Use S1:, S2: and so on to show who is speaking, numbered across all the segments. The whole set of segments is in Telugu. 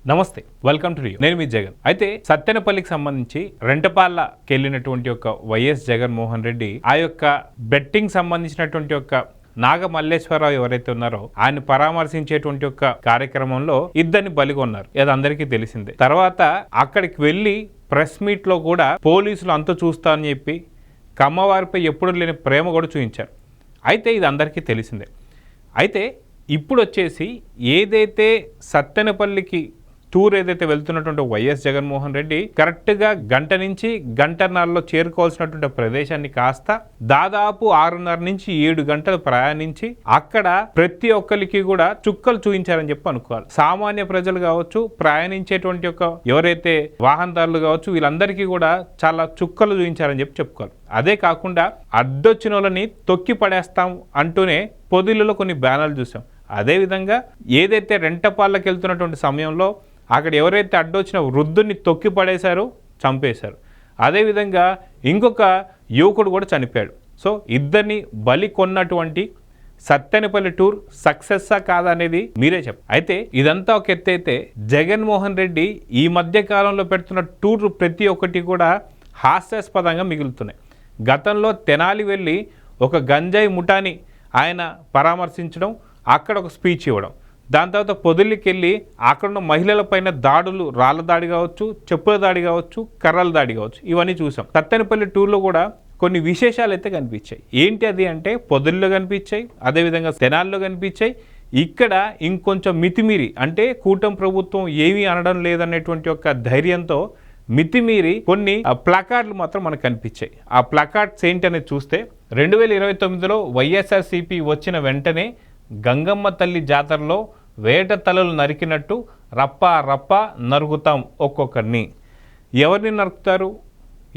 S1: నమస్తే, వెల్కమ్ టు నేను మీ జగన్. అయితే సత్తెనపల్లికి సంబంధించి రెంటపాళ్ళకి వెళ్ళినటువంటి ఒక వైఎస్ జగన్మోహన్ రెడ్డి ఆ యొక్క బెట్టింగ్ సంబంధించినటువంటి ఒక నాగమల్లేశ్వరరావు ఎవరైతే ఉన్నారో ఆయన పరామర్శించేటువంటి ఒక కార్యక్రమంలో ఇద్దరిని బలిగొన్నారు. అది అందరికీ తెలిసిందే. తర్వాత అక్కడికి వెళ్ళి ప్రెస్ మీట్ లో కూడా పోలీసులు అంతా చూస్తా అని చెప్పి కమ్మవారిపై ఎప్పుడు లేని ప్రేమ కూడా చూపించారు. అయితే ఇది అందరికీ తెలిసిందే. అయితే ఇప్పుడు వచ్చేసి ఏదైతే సత్తెనపల్లికి టూర్ ఏదైతే వెళ్తున్నటువంటి వైఎస్ జగన్మోహన్ రెడ్డి కరెక్ట్గా గంట నుంచి గంటన్నరలో చేరుకోవాల్సినటువంటి ప్రదేశాన్ని కాస్త దాదాపు 6:30 నుంచి 7 గంటలు ప్రయాణించి అక్కడ ప్రతి ఒక్కరికి కూడా చుక్కలు చూపించారని చెప్పి అనుకోవాలి. సామాన్య ప్రజలు కావచ్చు, ప్రయాణించేటువంటి ఎవరైతే వాహనదారులు కావచ్చు, వీళ్ళందరికీ కూడా చాలా చుక్కలు చూపించారని చెప్పి చెప్పుకోవాలి. అదే కాకుండా అడ్డొచ్చిన వాళ్ళని తొక్కి పడేస్తాం అంటూనే పొదిలలో కొన్ని బ్యానర్లు చూసాం. అదేవిధంగా ఏదైతే రెంటపాళ్ళకి వెళ్తున్నటువంటి సమయంలో అక్కడ ఎవరైతే అడ్డొచ్చిన వృద్ధుని తొక్కి పడేశారో చంపేశారు. అదేవిధంగా ఇంకొక యువకుడు కూడా చనిపోయాడు. సో ఇద్దరిని బలి కొన్నటువంటి సత్తెనపల్లి టూర్ సక్సెస్సా కాదా అనేది మీరే చెప్పండి. అయితే ఇదంతా ఒక ఎత్తు అయితే జగన్మోహన్ రెడ్డి ఈ మధ్య కాలంలో పెడుతున్న టూర్ ప్రతి ఒక్కటి కూడా హాస్యాస్పదంగా మిగులుతున్నాయి. గతంలో తెనాలి వెళ్ళి ఒక గంజాయి ముఠాని ఆయన పరామర్శించడం, అక్కడ ఒక స్పీచ్ ఇవ్వడం, దాని తర్వాత పొదిలికి వెళ్ళి అక్కడున్న మహిళలపైన దాడులు, రాళ్ల దాడి కావచ్చు, చెప్పుల దాడి కావచ్చు, కర్రల దాడి కావచ్చు, ఇవన్నీ చూసాం. సత్తెనపల్లి టూర్లో కూడా కొన్ని విశేషాలు అయితే కనిపించాయి. ఏంటి అది అంటే పొదిల్లో కనిపించాయి, అదేవిధంగా తెనాల్లో కనిపించాయి. ఇక్కడ ఇంకొంచెం మితిమీరి అంటే కూటమి ప్రభుత్వం ఏమీ అనడం లేదనేటువంటి ఒక ధైర్యంతో మితిమీరి కొన్ని ప్లకార్డులు మాత్రం మనకు కనిపించాయి. ఆ ప్లకార్డ్స్ ఏంటనేది చూస్తే 2029లో వైఎస్ఆర్సీపీ వచ్చిన వెంటనే గంగమ్మ తల్లి జాతరలో వేట తలలు నరికినట్టు రప్ప రప్ప నరుకుతాం ఒక్కొక్కరిని. ఎవరిని నరుకుతారు,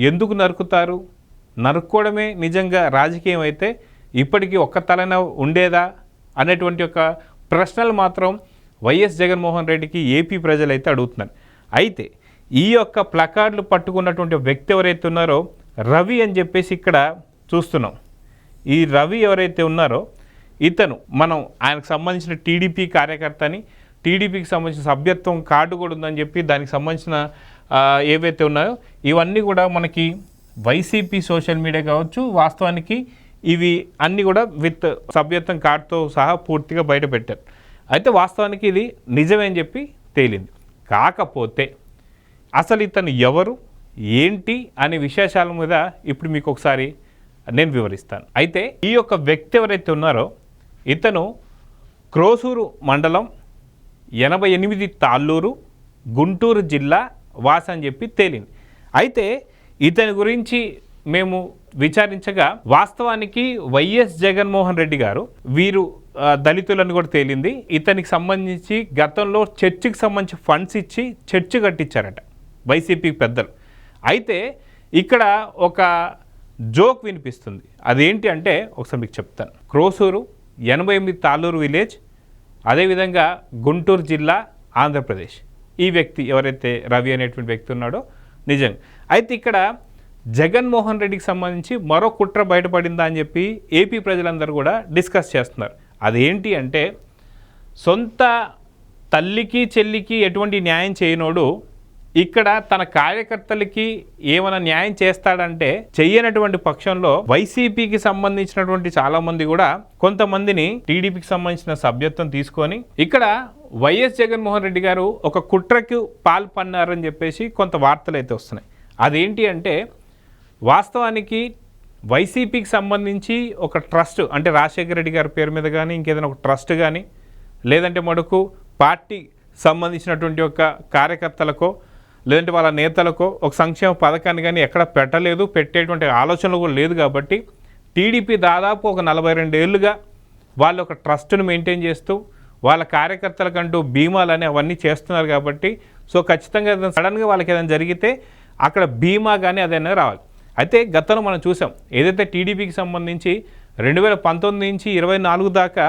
S1: ఎందుకు నరుకుతారు, నరుక్కోవడమే నిజంగా రాజకీయం అయితే ఇప్పటికీ ఒక్క తలన ఉండేదా అనేటువంటి ఒక ప్రశ్నలు మాత్రం వైఎస్ జగన్మోహన్ రెడ్డికి ఏపీ ప్రజలైతే అడుగుతున్నారు. అయితే ఈ యొక్క ప్లకార్డులు పట్టుకున్నటువంటి వ్యక్తి ఎవరైతే ఉన్నారో రవి అని చెప్పేసి ఇక్కడ చూస్తున్నాం. ఈ రవి ఎవరైతే ఉన్నారో ఇతను మనం ఆయనకు సంబంధించిన టీడీపీ కార్యకర్త అని, టీడీపీకి సంబంధించిన సభ్యత్వం కార్డు కూడా ఉందని చెప్పి దానికి సంబంధించిన ఏవైతే ఉన్నాయో ఇవన్నీ కూడా మనకి వైసీపీ సోషల్ మీడియా కావచ్చు, వాస్తవానికి ఇవి అన్నీ కూడా విత్ సభ్యత్వం కార్డుతో సహా పూర్తిగా బయట పెట్టారు. అయితే వాస్తవానికి ఇది నిజమే అని చెప్పి తేలింది. కాకపోతే అసలు ఇతను ఎవరు ఏంటి అనే విశేషాల మీద ఇప్పుడు మీకు ఒకసారి నేను వివరిస్తాను. అయితే ఈ యొక్క వ్యక్తి ఎవరైతే ఉన్నారో ఇతను క్రోసూరు మండలం 88 తాళ్ళూరు గుంటూరు జిల్లా వాస అని చెప్పి తేలింది. అయితే ఇతని గురించి మేము విచారించగా వాస్తవానికి వైఎస్ జగన్మోహన్ రెడ్డి గారు వీరు దళితులను కూడా తేలింది. ఇతనికి సంబంధించి గతంలో చర్చికి సంబంధించి ఫండ్స్ ఇచ్చి చర్చి కట్టించారట వైసీపీ పెద్దలు. అయితే ఇక్కడ ఒక జోక్ వినిపిస్తుంది. అదేంటి అంటే ఒకసారి మీకు చెప్తాను. క్రోసూరు 88 తాళ్ళూరు విలేజ్, అదేవిధంగా గుంటూరు జిల్లా ఆంధ్రప్రదేశ్. ఈ వ్యక్తి ఎవరైతే రవి అనేటువంటి వ్యక్తి ఉన్నాడో నిజంగా. అయితే ఇక్కడ జగన్మోహన్ రెడ్డికి సంబంధించి మరో కుట్ర బయటపడిందా అని చెప్పి ఏపీ ప్రజలందరూ కూడా డిస్కస్ చేస్తున్నారు. అదేంటి అంటే సొంత తల్లికి చెల్లికి ఎటువంటి న్యాయం చేయనోడు ఇక్కడ తన కార్యకర్తలకి ఏమైనా న్యాయం చేస్తాడంటే చెయ్యనటువంటి పక్షంలో వైసీపీకి సంబంధించినటువంటి చాలా మంది కూడా కొంతమందిని టీడీపీకి సంబంధించిన సభ్యత్వం తీసుకొని ఇక్కడ వైఎస్ జగన్మోహన్ రెడ్డి గారు ఒక కుట్రకు పాల్పన్నారని చెప్పేసి కొంత వార్తలు అయితే వస్తున్నాయి. అదేంటి అంటే వాస్తవానికి వైసీపీకి సంబంధించి ఒక ట్రస్ట్ అంటే రాజశేఖర రెడ్డి గారి పేరు మీద కానీ ఇంకేదైనా ఒక ట్రస్ట్ కానీ లేదంటే మటుకు పార్టీ సంబంధించినటువంటి ఒక కార్యకర్తలకో లేదంటే వాళ్ళ నేతలకో ఒక సంక్షేమ పథకాన్ని కానీ ఎక్కడ పెట్టలేదు, పెట్టేటువంటి ఆలోచనలు కూడా లేదు. కాబట్టి టీడీపీ దాదాపు ఒక 42 ఏళ్ళుగా వాళ్ళు ఒక ట్రస్ట్ను మెయింటైన్ చేస్తూ వాళ్ళ కార్యకర్తలకంటూ బీమాలు అవన్నీ చేస్తున్నారు. కాబట్టి సో ఖచ్చితంగా సడన్గా వాళ్ళకి ఏదైనా జరిగితే అక్కడ బీమా కానీ అదైనా రావాలి. అయితే గతంలో మనం చూసాం ఏదైతే టీడీపీకి సంబంధించి 2019 నుంచి 24 దాకా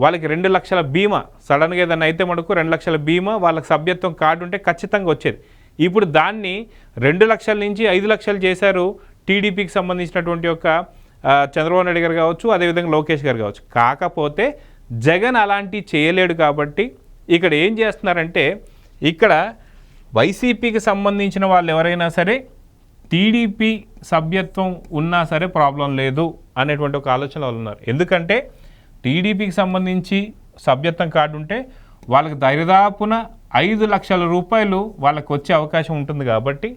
S1: వాళ్ళకి 2 లక్షల బీమా, సడన్గా ఏదైనా అయితే మనకు 2 లక్షల బీమా వాళ్ళకి సభ్యత్వం కార్డు ఉంటే ఖచ్చితంగా వచ్చేది. ఇప్పుడు దాన్ని 2 లక్షల నుంచి 5 లక్షలు చేశారు టీడీపీకి సంబంధించినటువంటి ఒక చంద్రబాబు నాయుడు గారు కావచ్చు, అదేవిధంగా లోకేష్ గారు కావచ్చు. కాకపోతే జగన్ అలాంటి చేయలేడు. కాబట్టి ఇక్కడ ఏం చేస్తున్నారంటే ఇక్కడ వైసీపీకి సంబంధించిన వాళ్ళు ఎవరైనా సరే టీడీపీ సభ్యత్వం ఉన్నా సరే ప్రాబ్లం లేదు అనేటువంటి ఒక ఆలోచన వాళ్ళు ఉన్నారు. ఎందుకంటే టీడీపీకి సంబంధించి సభ్యత్వం కార్డు ఉంటే వాళ్ళకి దరిదాపున 5 లక్షల రూపాయలు వాళ్ళకి వచ్చే అవకాశం ఉంటుంది. కాబట్టి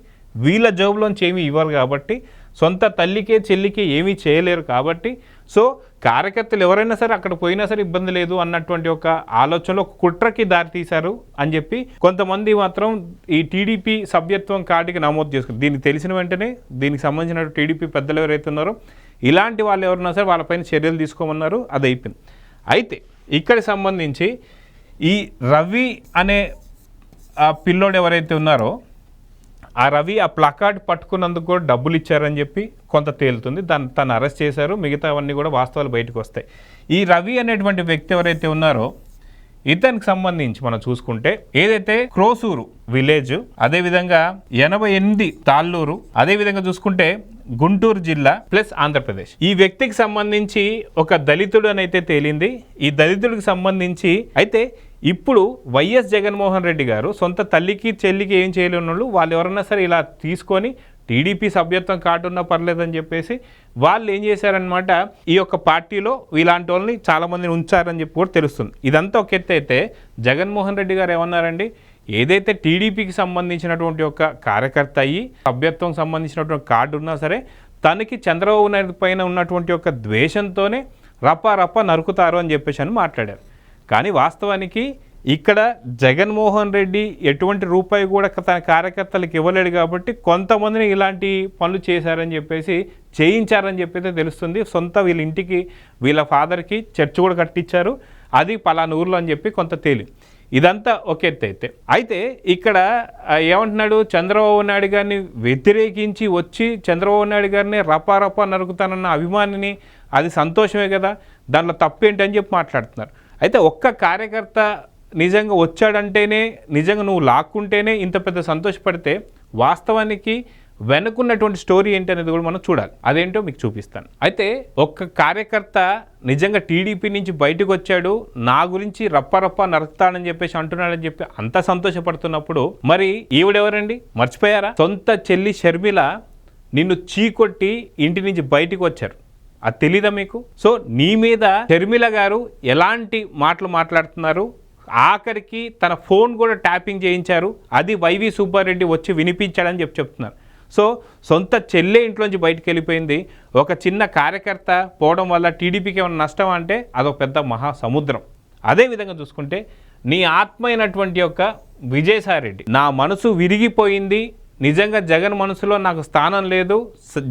S1: వీళ్ళ జోబులోంచి ఏమీ ఇవ్వరు కాబట్టి, సొంత తల్లికే చెల్లికే ఏమీ చేయలేరు కాబట్టి, సో కార్యకర్తలు ఎవరైనా సరే అక్కడ పోయినా సరే ఇబ్బంది లేదు అన్నటువంటి ఒక ఆలోచనలో ఒక కుట్రకి దారితీశారు అని చెప్పి కొంతమంది మాత్రం ఈ టీడీపీ సభ్యత్వం కార్డుకి నమోదు చేసుకున్నారు. దీనికి తెలిసిన వెంటనే దీనికి సంబంధించిన టీడీపీ పెద్దలు ఎవరైతే ఉన్నారో ఇలాంటి వాళ్ళు ఎవరైనా సరే వాళ్ళపైన చర్యలు తీసుకోమన్నారు. అది అయిపోయింది. అయితే ఇక్కడికి సంబంధించి ఈ రవి అనే పిల్లోడు ఎవరైతే ఉన్నారో ఆ రవి ఆ ప్లకార్డ్ పట్టుకున్నందుకు కూడా డబ్బులు ఇచ్చారని చెప్పి కొంత తేలుతుంది. తను అరెస్ట్ చేశారు. మిగతావన్నీ కూడా వాస్తవాలు బయటకు వస్తాయి. ఈ రవి అనేటువంటి వ్యక్తి ఎవరైతే ఉన్నారో ఇతనికి సంబంధించి మనం చూసుకుంటే ఏదైతే క్రోసూరు విలేజ్, అదేవిధంగా 88 తాళ్ళూరు, అదేవిధంగా చూసుకుంటే గుంటూరు జిల్లా ప్లస్ ఆంధ్రప్రదేశ్. ఈ వ్యక్తికి సంబంధించి ఒక దళితుడు అని అయితే తేలింది. ఈ దళితుడికి సంబంధించి అయితే ఇప్పుడు వైఎస్ జగన్మోహన్ రెడ్డి గారు సొంత తల్లికి చెల్లికి ఏం చేయలేని వాళ్ళు ఎవరన్నా సరే ఇలా తీసుకొని టీడీపీ సభ్యత్వం కార్డు ఉన్నా పర్లేదని చెప్పేసి వాళ్ళు ఏం చేశారనమాట, ఈ యొక్క పార్టీలో ఇలాంటి వాళ్ళని చాలామందిని ఉంచారని చెప్పి కూడా తెలుస్తుంది. ఇదంతా ఒక ఎత్తు అయితే జగన్మోహన్ రెడ్డి గారు ఏమన్నారండి, ఏదైతే టీడీపీకి సంబంధించినటువంటి ఒక కార్యకర్త అయ్యి సభ్యత్వం సంబంధించినటువంటి కార్డు ఉన్నా సరే తనకి చంద్రబాబు నాయుడు పైన ఉన్నటువంటి ఒక ద్వేషంతోనే రప్ప నరుకుతారు అని చెప్పేసి అని మాట్లాడారు. కానీ వాస్తవానికి ఇక్కడ జగన్మోహన్ రెడ్డి ఎటువంటి రూపాయి కూడా తన కార్యకర్తలకు ఇవ్వలేడు కాబట్టి కొంతమందిని ఇలాంటి పనులు చేశారని చెప్పేసి చేయించారని చెప్పేసి తెలుస్తుంది. సొంత వీళ్ళ ఇంటికి వీళ్ళ ఫాదర్కి చర్చ్ కూడా కట్టించారు, అది పలానా ఊర్లో అని చెప్పి కొంత తేలి. ఇదంతా ఒక ఎత్తు అయితే ఇక్కడ ఏమంటున్నాడు, చంద్రబాబు నాయుడు గారిని వ్యతిరేకించి వచ్చి చంద్రబాబు నాయుడు గారిని రపా నరుకుతానన్న అభిమానిని, అది సంతోషమే కదా, దాంట్లో తప్పేంటి అని చెప్పి మాట్లాడుతున్నారు. అయితే ఒక్క కార్యకర్త నిజంగా వచ్చాడంటేనే, నిజంగా నువ్వు లాక్కుంటేనే ఇంత పెద్ద సంతోషపడితే వాస్తవానికి వెనుకున్నటువంటి స్టోరీ ఏంటి అనేది కూడా మనం చూడాలి. అదేంటో మీకు చూపిస్తాను. అయితే ఒక్క కార్యకర్త నిజంగా టీడీపీ నుంచి బయటకు వచ్చాడు, నా గురించి రప్ప నరుకుతాడని చెప్పేసి అంటున్నాడని చెప్పి అంత సంతోషపడుతున్నప్పుడు మరి ఈవిడెవరండి, మర్చిపోయారా? సొంత చెల్లి షర్మిల నిన్ను చీకొట్టి ఇంటి నుంచి బయటకు వచ్చారు. అది తెలీదా మీకు? సో నీ మీద షర్మిల గారు ఎలాంటి మాటలు మాట్లాడుతున్నారు, ఆఖరికి తన ఫోన్ కూడా ట్యాపింగ్ చేయించారు, అది వైవి సుబ్బారెడ్డి వచ్చి వినిపించాడని చెప్తున్నారు. సో సొంత చెల్లె ఇంట్లోంచి బయటకు వెళ్ళిపోయింది. ఒక చిన్న కార్యకర్త పోవడం వల్ల టీడీపీకి ఏమైనా నష్టం అంటే అదొక పెద్ద మహాసముద్రం. అదేవిధంగా చూసుకుంటే నీ ఆత్మ అయినటువంటి యొక్క విజయసాయిరెడ్డి, నా మనసు విరిగిపోయింది, నిజంగా జగన్ మనసులో నాకు స్థానం లేదు,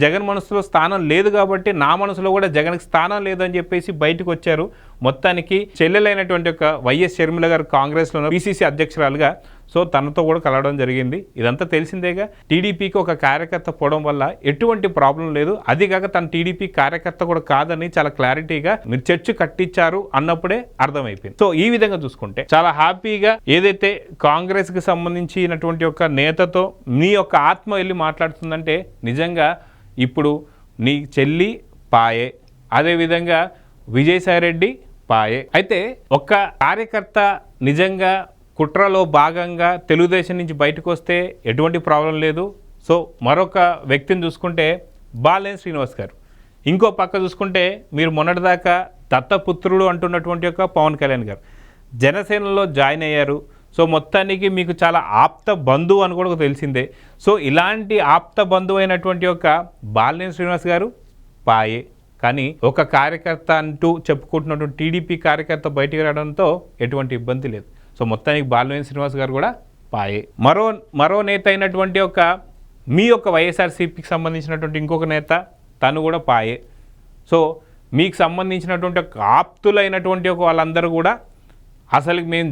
S1: జగన్ మనసులో స్థానం లేదు కాబట్టి నా మనసులో కూడా జగన్కి స్థానం లేదు అని చెప్పేసి బయటకు వచ్చారు. మొత్తానికి చెల్లెలైనటువంటి ఒక వైఎస్ షర్మిల గారు కాంగ్రెస్లో పిసిసి అధ్యక్షురాలుగా, సో తనతో కూడా కలవడం జరిగింది. ఇదంతా తెలిసిందేగా. టీడీపీకి ఒక కార్యకర్త పోవడం వల్ల ఎటువంటి ప్రాబ్లం లేదు, అది కాక తన టీడీపీ కార్యకర్త కూడా కాదని చాలా క్లారిటీగా మీరు చర్చ్ కట్టించారు అన్నప్పుడే అర్థమైపోయింది. సో ఈ విధంగా చూసుకుంటే చాలా హ్యాపీగా ఏదైతే కాంగ్రెస్ కి సంబంధించినటువంటి ఒక నేతతో నీ యొక్క ఆత్మ వెళ్ళి మాట్లాడుతుందంటే నిజంగా ఇప్పుడు నీ చెల్లి పాయే, అదేవిధంగా విజయసాయిరెడ్డి పాయే. అయితే ఒక్క కార్యకర్త నిజంగా కుట్రలో భాగంగా తెలుగుదేశం నుంచి బయటకు వస్తే ఎటువంటి ప్రాబ్లం లేదు. సో మరొక వ్యక్తిని చూసుకుంటే బాలినేని శ్రీనివాస్ గారు, ఇంకో పక్క చూసుకుంటే మీరు మొన్నటిదాకా దత్తపుత్రుడు అంటున్నటువంటి యొక్క పవన్ కళ్యాణ్ గారు జనసేనలో జాయిన్ అయ్యారు. సో మొత్తానికి మీకు చాలా ఆప్త బంధువు అని కూడా తెలిసిందే. సో ఇలాంటి ఆప్త బంధువు అయినటువంటి యొక్క బాలినేని శ్రీనివాస్ గారు పాయే. కానీ ఒక కార్యకర్త అంటూ చెప్పుకుంటున్నటువంటి టీడీపీ కార్యకర్త బయటికి రావడంతో ఎటువంటి ఇబ్బంది లేదు. సో మొత్తానికి బాలినేని శ్రీనివాస్ గారు కూడా పాయే. మరో నేత అయినటువంటి ఒక మీ యొక్క వైఎస్ఆర్సీపీకి సంబంధించినటువంటి ఇంకొక నేత, తను కూడా పాయే. సో మీకు సంబంధించినటువంటి ఒక ఆప్తులైనటువంటి ఒక వాళ్ళందరూ కూడా అసలు మేము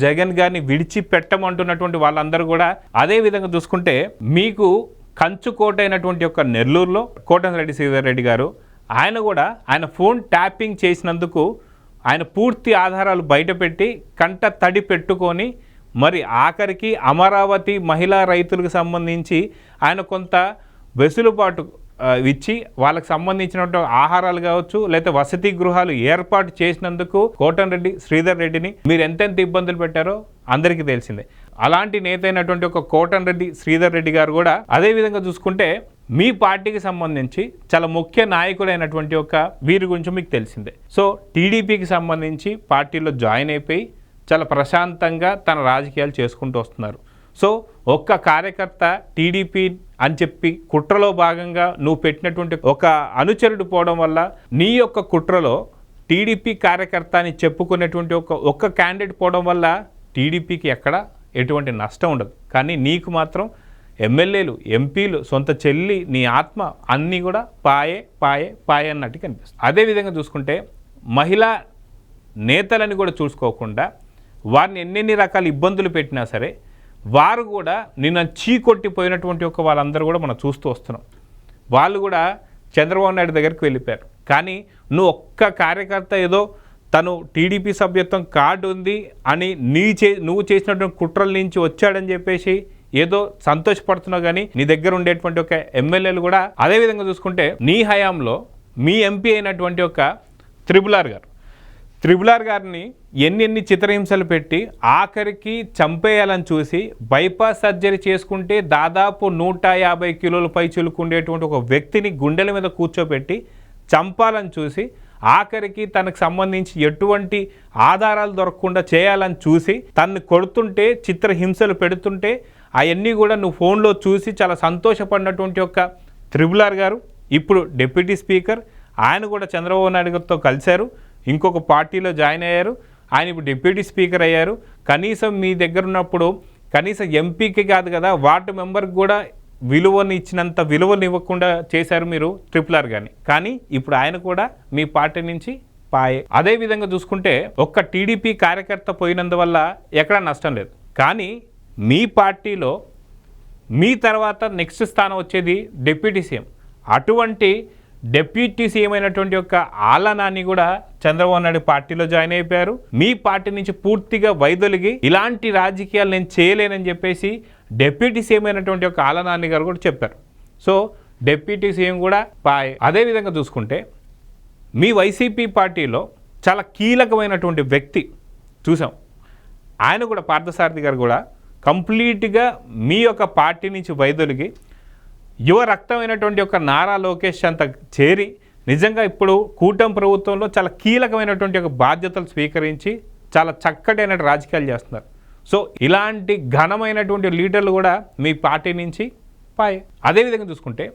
S1: జగన్ గారిని విడిచిపెట్టమంటున్నటువంటి వాళ్ళందరూ కూడా. అదేవిధంగా చూసుకుంటే మీకు కంచుకోట అయినటువంటి యొక్క నెల్లూరులో కోటమిరెడ్డి శ్రీధర్ రెడ్డి గారు, ఆయన కూడా ఆయన ఫోన్ ట్యాపింగ్ చేసినందుకు ఆయన పూర్తి ఆధారాలు బయటపెట్టి కంట తడి పెట్టుకొని మరి ఆఖరికి అమరావతి మహిళా రైతులకు సంబంధించి ఆయన కొంత వెసులుబాటు ఇచ్చి వాళ్ళకి సంబంధించిన ఆహారాలు కావచ్చు, లేకపోతే వసతి గృహాలు ఏర్పాటు చేసినందుకు కోటంరెడ్డి శ్రీధర్ రెడ్డిని మీరు ఎంతెంత ఇబ్బందులు పెట్టారో అందరికీ తెలిసిందే. అలాంటి నేత అయినటువంటి ఒక కోటంరెడ్డి శ్రీధర్ రెడ్డి గారు కూడా అదే విధంగా చూసుకుంటే మీ పార్టీకి సంబంధించి చాలా ముఖ్య నాయకుడైనటువంటి ఒక వీరి గురించి మీకు తెలిసిందే. సో టీడీపీకి సంబంధించి పార్టీలో జాయిన్ అయిపోయి చాలా ప్రశాంతంగా తన రాజకీయాలు చేసుకుంటూ వస్తున్నారు. సో ఒక్క కార్యకర్త టీడీపీ అని చెప్పి కుట్రలో భాగంగా నువ్వు పెట్టినటువంటి ఒక అనుచరుడు పోవడం వల్ల నీ యొక్క కుట్రలో టీడీపీ కార్యకర్త అని చెప్పుకునేటువంటి ఒక్క క్యాండిడేట్ పోవడం వల్ల టీడీపీకి ఎక్కడ ఎటువంటి నష్టం ఉండదు. కానీ నీకు మాత్రం ఎమ్మెల్యేలు, ఎంపీలు, సొంత చెల్లి, నీ ఆత్మ అన్నీ కూడా పాయే పాయే పాయే అన్నట్టు కనిపిస్తుంది. అదేవిధంగా చూసుకుంటే మహిళా నేతలని కూడా చూసుకోకుండా వారిని ఎన్నెన్ని రకాల ఇబ్బందులు పెట్టినా సరే వారు కూడా నిన్న చీకొట్టిపోయినటువంటి వాళ్ళందరూ కూడా మనం చూస్తూ వస్తున్నాం. వాళ్ళు కూడా చంద్రబాబు నాయుడు దగ్గరికి వెళ్ళిపోయారు. కానీ నువ్వు ఒక్క కార్యకర్త ఏదో తను టీడీపీ సభ్యత్వం కార్డు ఉంది అని నువ్వు చేసినటువంటి కుట్రల నుంచి వచ్చాడని చెప్పేసి ఏదో సంతోషపడుతున్నావు. కానీ నీ దగ్గర ఉండేటువంటి ఒక ఎమ్మెల్యేలు కూడా అదేవిధంగా చూసుకుంటే నీ హయాంలో మీ ఎంపీ అయినటువంటి ఒక త్రిబుల్ ఆర్ గారిని ఎన్ని చిత్రహింసలు పెట్టి ఆఖరికి చంపేయాలని చూసి బైపాస్ సర్జరీ చేసుకుంటే దాదాపు 150 కిలోల పై చిలుకుండేటువంటి ఒక వ్యక్తిని గుండెల మీద కూర్చోబెట్టి చంపాలని చూసి ఆఖరికి తనకు సంబంధించి ఎటువంటి ఆధారాలు దొరకకుండా చేయాలని చూసి తనని కొడుతుంటే చిత్రహింసలు పెడుతుంటే అవన్నీ కూడా నువ్వు ఫోన్లో చూసి చాలా సంతోషపడినటువంటి ఒక త్రిబుల్ ఆర్ గారు ఇప్పుడు డిప్యూటీ స్పీకర్. ఆయన కూడా చంద్రబాబు నాయుడు గారితో కలిశారు, ఇంకొక పార్టీలో జాయిన్ అయ్యారు. ఆయన ఇప్పుడు డిప్యూటీ స్పీకర్ అయ్యారు. కనీసం మీ దగ్గర ఉన్నప్పుడు కనీసం ఎంపీకి కాదు కదా వార్డు మెంబర్కి కూడా విలువని ఇచ్చినంత విలువని ఇవ్వకుండా చేశారు మీరు త్రిపుల్ ఆర్ గాని. కానీ ఇప్పుడు ఆయన కూడా మీ పార్టీ నుంచి పాయే. అదేవిధంగా చూసుకుంటే ఒక్క టీడీపీ కార్యకర్త పోయినందువల్ల ఎక్కడా నష్టం లేదు. కానీ మీ పార్టీలో మీ తర్వాత నెక్స్ట్ స్థానం వచ్చేది డిప్యూటీ సీఎం. అటువంటి డిప్యూటీ సీఎం అయినటువంటి యొక్క ఆలనాన్ని కూడా చంద్రబాబు నాయుడు పార్టీలో జాయిన్ అయిపోయారు. మీ పార్టీ నుంచి పూర్తిగా వైదొలిగి ఇలాంటి రాజకీయాలు నేను చేయలేనని చెప్పేసి డిప్యూటీ సీఎం అయినటువంటి యొక్క ఆలనాని గారు కూడా చెప్పారు. సో డిప్యూటీ సీఎం కూడా పాయ్. అదేవిధంగా చూసుకుంటే మీ వైసీపీ పార్టీలో చాలా కీలకమైనటువంటి వ్యక్తి చూసాం. ఆయన కూడా పార్థసారథి గారు కూడా కంప్లీట్గా మీ యొక్క పార్టీ నుంచి వైదొలిగి యువ రక్తమైనటువంటి ఒక నారా లోకేష్ అంత చేరి నిజంగా ఇప్పుడు కూటమి ప్రభుత్వంలో చాలా కీలకమైనటువంటి ఒక బాధ్యతలు స్వీకరించి చాలా చక్కటైన రాజకీయాలు చేస్తున్నారు. సో ఇలాంటి ఘనమైనటువంటి లీడర్లు కూడా మీ పార్టీ నుంచి పాయ్. అదేవిధంగా చూసుకుంటే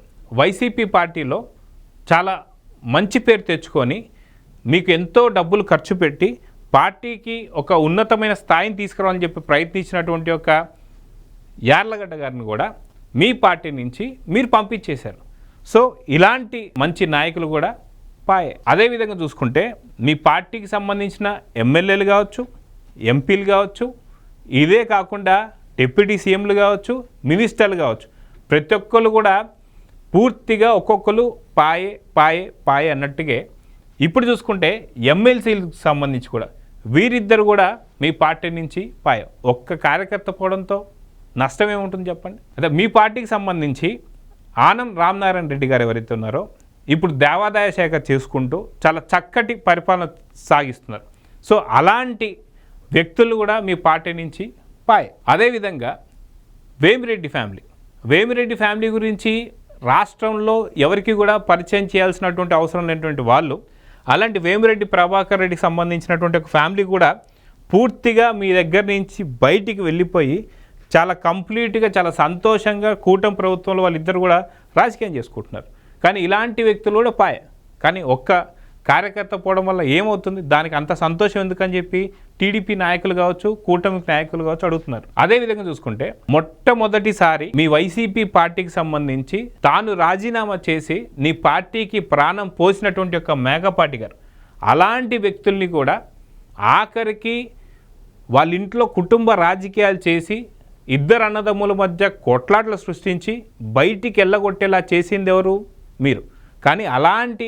S1: వైసీపీ పార్టీలో చాలా మంచి పేరు తెచ్చుకొని మీకు ఎంతో డబ్బులు ఖర్చు పెట్టి పార్టీకి ఒక ఉన్నతమైన స్థాయిని తీసుకురావాలని చెప్పి ప్రయత్నించినటువంటి ఒక యార్లగడ్డ గారిని కూడా మీ పార్టీ నుంచి మీరు పంపించేశారు. సో ఇలాంటి మంచి నాయకులు కూడా పాయే. అదేవిధంగా చూసుకుంటే మీ పార్టీకి సంబంధించిన ఎమ్మెల్యేలు కావచ్చు, ఎంపీలు కావచ్చు, ఇదే కాకుండా డిప్యూటీ సీఎంలు కావచ్చు, మినిస్టర్లు కావచ్చు, ప్రతి ఒక్కరు కూడా పూర్తిగా ఒక్కొక్కరు పాయే పాయే పాయే అన్నట్టుగా. ఇప్పుడు చూసుకుంటే ఎమ్మెల్సీలకు సంబంధించి కూడా వీరిద్దరు కూడా మీ పార్టీ నుంచి పాయే. ఒక్క కార్యకర్త పోవడంతో నష్టం ఏముంటుంది చెప్పండి. అంటే మీ పార్టీకి సంబంధించి ఆనం రామనారాయణ రెడ్డి గారు ఎవరైతే ఉన్నారో ఇప్పుడు దేవాదాయ శాఖ చేసుకుంటూ చాలా చక్కటి పరిపాలన సాగిస్తున్నారు. సో అలాంటి వ్యక్తులు కూడా మీ పార్టీ నుంచి పాయ్. అదేవిధంగా వేమిరెడ్డి ఫ్యామిలీ గురించి రాష్ట్రంలో ఎవరికి కూడా పరిచయం చేయాల్సినటువంటి అవసరం లేనటువంటి వాళ్ళు అలాంటి వేమిరెడ్డి ప్రభాకర్ రెడ్డికి సంబంధించినటువంటి ఒక ఫ్యామిలీ కూడా పూర్తిగా మీ దగ్గర నుంచి బయటికి వెళ్ళిపోయి చాలా కంప్లీట్గా చాలా సంతోషంగా కూటమి ప్రభుత్వంలో వాళ్ళిద్దరు కూడా రాజకీయం చేసుకుంటున్నారు. కానీ ఇలాంటి వ్యక్తులు కూడా పాయ. కానీ ఒక్క కార్యకర్త పోవడం వల్ల ఏమవుతుంది, దానికి అంత సంతోషం ఎందుకని చెప్పి టీడీపీ నాయకులు కావచ్చు, కూటమి నాయకులు కావచ్చు అడుగుతున్నారు. అదేవిధంగా చూసుకుంటే మొట్టమొదటిసారి మీ వైసీపీ పార్టీకి సంబంధించి తాను రాజీనామా చేసి నీ పార్టీకి ప్రాణం పోసినటువంటి ఒక మేఘపాటి గారు అలాంటి వ్యక్తుల్ని కూడా ఆఖరికి వాళ్ళ ఇంట్లో కుటుంబ రాజకీయాలు చేసి ఇద్దరు అన్నదమ్ముల మధ్య కొట్లాటలు సృష్టించి బయటికి వెళ్ళగొట్టేలా చేసింది ఎవరు? మీరు. కానీ అలాంటి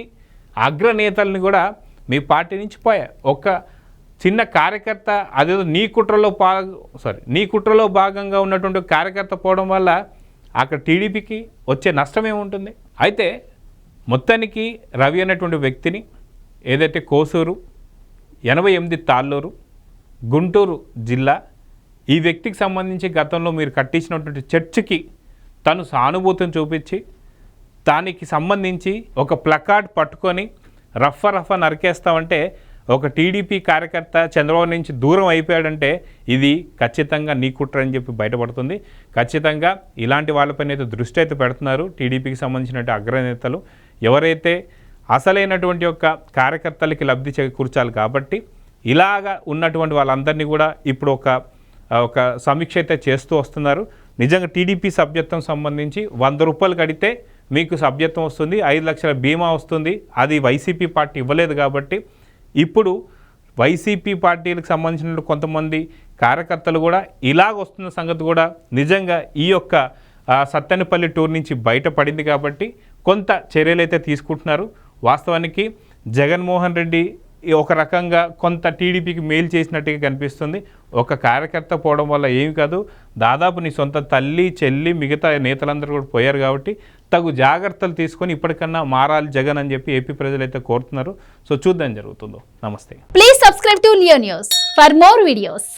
S1: అగ్రనేతల్ని కూడా మీ పార్టీ నుంచి పోయా. ఒక చిన్న కార్యకర్త అదేదో నీ కుట్రలో భాగంగా ఉన్నటువంటి కార్యకర్త పోవడం వల్ల అక్కడ టీడీపీకి వచ్చే నష్టం ఏముంటుంది? అయితే మొత్తానికి రవి అనేటువంటి వ్యక్తిని ఏదైతే కోసూరు 88 తాళ్ళూరు గుంటూరు జిల్లా ఈ వ్యక్తికి సంబంధించి గతంలో మీరు కట్టించినటువంటి చర్చికి తను సానుభూతిని చూపించి దానికి సంబంధించి ఒక ప్లకార్డ్ పట్టుకొని రఫ నరికేస్తామంటే ఒక టీడీపీ కార్యకర్త చంద్రబాబు నుంచి దూరం అయిపోయాడంటే ఇది ఖచ్చితంగా నీ కుట్ర అని చెప్పి బయటపడుతుంది. ఖచ్చితంగా ఇలాంటి వాళ్ళపైన అయితే దృష్టి అయితే పెడుతున్నారు టీడీపీకి సంబంధించినటువంటి అగ్రనేతలు. ఎవరైతే అసలైనటువంటి యొక్క కార్యకర్తలకి లబ్ధి చేకూర్చాలి కాబట్టి ఇలాగా ఉన్నటువంటి వాళ్ళందరినీ కూడా ఇప్పుడు ఒక సమీక్ష అయితే చేస్తూ వస్తున్నారు. నిజంగా టీడీపీ సభ్యత్వం సంబంధించి 100 రూపాయలు కడితే మీకు సభ్యత్వం వస్తుంది, 5 లక్షల బీమా వస్తుంది. అది వైసీపీ పార్టీ ఇవ్వలేదు కాబట్టి ఇప్పుడు వైసీపీ పార్టీలకు సంబంధించిన కొంతమంది కార్యకర్తలు కూడా ఇలాగ వస్తున్న సంగతి కూడా నిజంగా ఈ యొక్క సత్తెనపల్లి టూర్ నుంచి బయటపడింది కాబట్టి కొంత చర్యలు అయితే తీసుకుంటున్నారు. వాస్తవానికి జగన్మోహన్ రెడ్డి ఒక రకంగా కొంత టీడీపీకి మేలు చేసినట్టుగా కనిపిస్తుంది. ఒక కార్యకర్త పోవడం వల్ల ఏమి కాదు, దాదాపు నీ సొంత తల్లి చెల్లి మిగతా నేతలందరూ కూడా పోయారు కాబట్టి తగు జాగ్రత్తలు తీసుకొని ఇప్పటికన్నా మారాలి జగన్ అని చెప్పి ఏపీ ప్రజలైతే కోరుతున్నారు. సో చూద్దాం జరుగుతుందో. నమస్తే.
S2: Please subscribe to Leo news for more videos.